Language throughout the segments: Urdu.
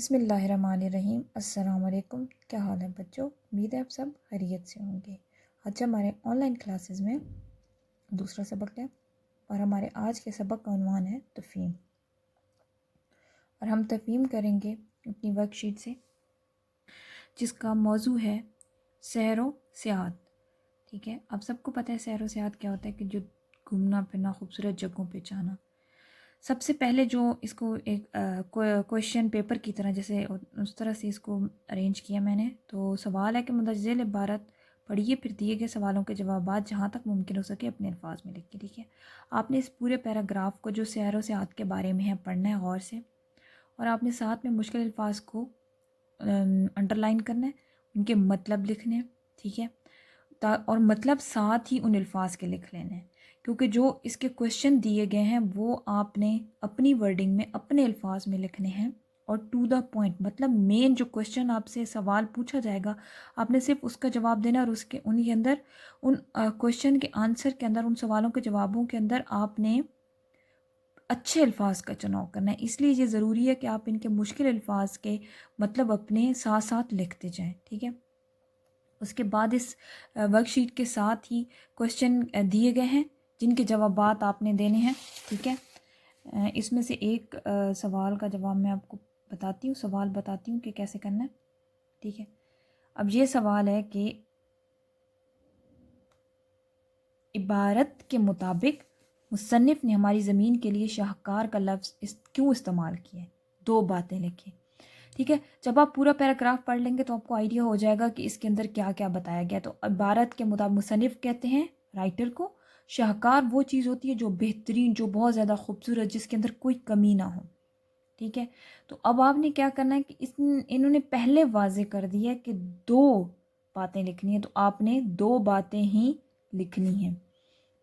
بسم اللہ الرحمن الرحیم۔ السلام علیکم، کیا حال ہے بچوں؟ امید ہے آپ سب خیریت سے ہوں گے۔ آج ہمارے آن لائن کلاسز میں دوسرا سبق ہے اور ہمارے آج کے سبق کا عنوان ہے تفہیم، اور ہم تفہیم کریں گے اپنی ورک شیٹ سے، جس کا موضوع ہے سیر و سیاحت۔ ٹھیک ہے، آپ سب کو پتہ ہے سیر و سیاحت کیا ہوتا ہے، کہ جو گھومنا پھرنا، خوبصورت جگہوں پہ جانا۔ سب سے پہلے جو اس کو ایک کویشچن پیپر کی طرح، جیسے اس طرح سے اس کو ارینج کیا میں نے، تو سوال ہے کہ مندرجہ عبارت پڑھیے، پھر دیے گئے سوالوں کے جوابات جہاں تک ممکن ہو سکے اپنے الفاظ میں لکھیے۔ ٹھیک ہے، آپ نے اس پورے پیراگراف کو جو سیر و سیاحت کے بارے میں ہے پڑھنا ہے غور سے، اور آپ نے ساتھ میں مشکل الفاظ کو انڈر لائن کرنا ہے، ان کے مطلب لکھنے ہیں۔ ٹھیک ہے، اور مطلب ساتھ ہی ان الفاظ کے لکھ لینے ہیں، کیونکہ جو اس کے کویشچن دیے گئے ہیں وہ آپ نے اپنی ورڈنگ میں اپنے الفاظ میں لکھنے ہیں، اور ٹو دا پوائنٹ، مطلب مین جو کویشچن آپ سے سوال پوچھا جائے گا آپ نے صرف اس کا جواب دینا، اور اس کے ان کے اندر ان کویشچن کے آنسر کے اندر، ان سوالوں کے جوابوں کے اندر آپ نے اچھے الفاظ کا چناؤ کرنا ہے۔ اس لیے یہ ضروری ہے کہ آپ ان کے مشکل الفاظ کے مطلب اپنے ساتھ ساتھ لکھتے جائیں۔ ٹھیک ہے، اس کے بعد اس ورک شیٹ کے ساتھ ہی کویشچن دیے گئے ہیں جن کے جوابات آپ نے دینے ہیں۔ ٹھیک ہے، اس میں سے ایک سوال کا جواب میں آپ کو بتاتی ہوں، سوال بتاتی ہوں کہ کیسے کرنا ہے۔ ٹھیک ہے، اب یہ سوال ہے کہ عبارت کے مطابق مصنف نے ہماری زمین کے لیے شاہکار کا لفظ کیوں استعمال کیا ہے؟ دو باتیں لکھیں۔ ٹھیک ہے، جب آپ پورا پیراگراف پڑھ لیں گے تو آپ کو آئیڈیا ہو جائے گا کہ اس کے اندر کیا کیا بتایا گیا۔ تو عبارت کے مطابق مصنف کہتے ہیں رائٹر کو، شاہکار وہ چیز ہوتی ہے جو بہترین، جو بہت زیادہ خوبصورت، جس کے اندر کوئی کمی نہ ہو۔ ٹھیک ہے، تو اب آپ نے کیا کرنا ہے کہ انہوں نے پہلے واضح کر دی ہے کہ دو باتیں لکھنی ہیں، تو آپ نے دو باتیں ہی لکھنی ہیں۔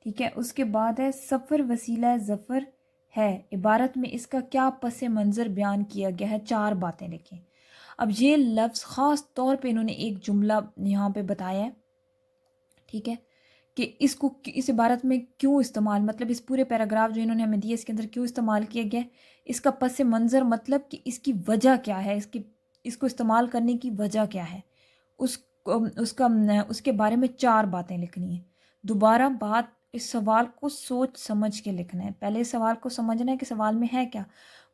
ٹھیک ہے، اس کے بعد ہے سفر وسیلہ ظفر ہے، عبارت میں اس کا کیا پس منظر بیان کیا گیا ہے؟ چار باتیں لکھیں۔ اب یہ لفظ خاص طور پہ انہوں نے ایک جملہ یہاں پہ بتایا ہے، ٹھیک ہے، کہ اس کو اس عبارت میں کیوں استعمال، مطلب اس پورے پیراگراف جو انہوں نے ہمیں دیے اس کے اندر کیوں استعمال کیا گیا ہے، اس کا پس منظر، مطلب کہ اس کی وجہ کیا ہے، اس کو استعمال کرنے کی وجہ کیا ہے، اس کے بارے میں چار باتیں لکھنی ہیں۔ دوبارہ بات، اس سوال کو سوچ سمجھ کے لکھنا ہے۔ پہلے اس سوال کو سمجھنا ہے کہ سوال میں ہے کیا،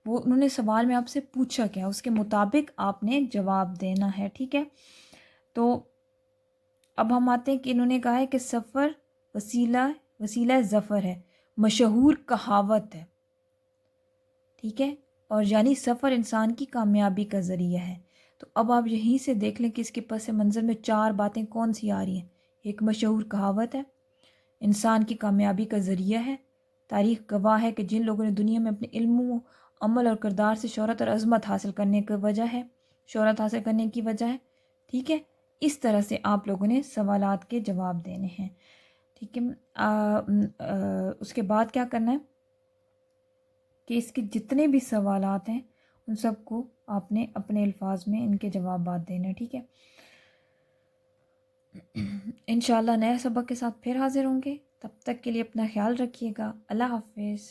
وہ انہوں نے سوال میں آپ سے پوچھا کیا، اس کے مطابق آپ نے جواب دینا ہے۔ ٹھیک ہے، تو اب ہم آتے ہیں کہ انہوں نے کہا ہے کہ سفر وسیلہ ظفر ہے، مشہور کہاوت ہے۔ ٹھیک ہے، اور یعنی سفر انسان کی کامیابی کا ذریعہ ہے۔ تو اب آپ یہیں سے دیکھ لیں کہ اس کے پس منظر میں چار باتیں کون سی آ رہی ہیں۔ ایک مشہور کہاوت ہے، انسان کی کامیابی کا ذریعہ ہے، تاریخ گواہ ہے کہ جن لوگوں نے دنیا میں اپنے علم و عمل اور کردار سے شہرت اور عظمت حاصل کرنے کی وجہ ہے۔ ٹھیک ہے، اس طرح سے آپ لوگوں نے سوالات کے جواب دینے ہیں۔ ٹھیک ہے، اس کے بعد کیا کرنا ہے کہ اس کے جتنے بھی سوالات ہیں ان سب کو آپ نے اپنے الفاظ میں ان کے جوابات دینے ہیں۔ ٹھیک ہے، انشاءاللہ نئے سبق کے ساتھ پھر حاضر ہوں گے، تب تک کے لیے اپنا خیال رکھیے گا۔ اللہ حافظ۔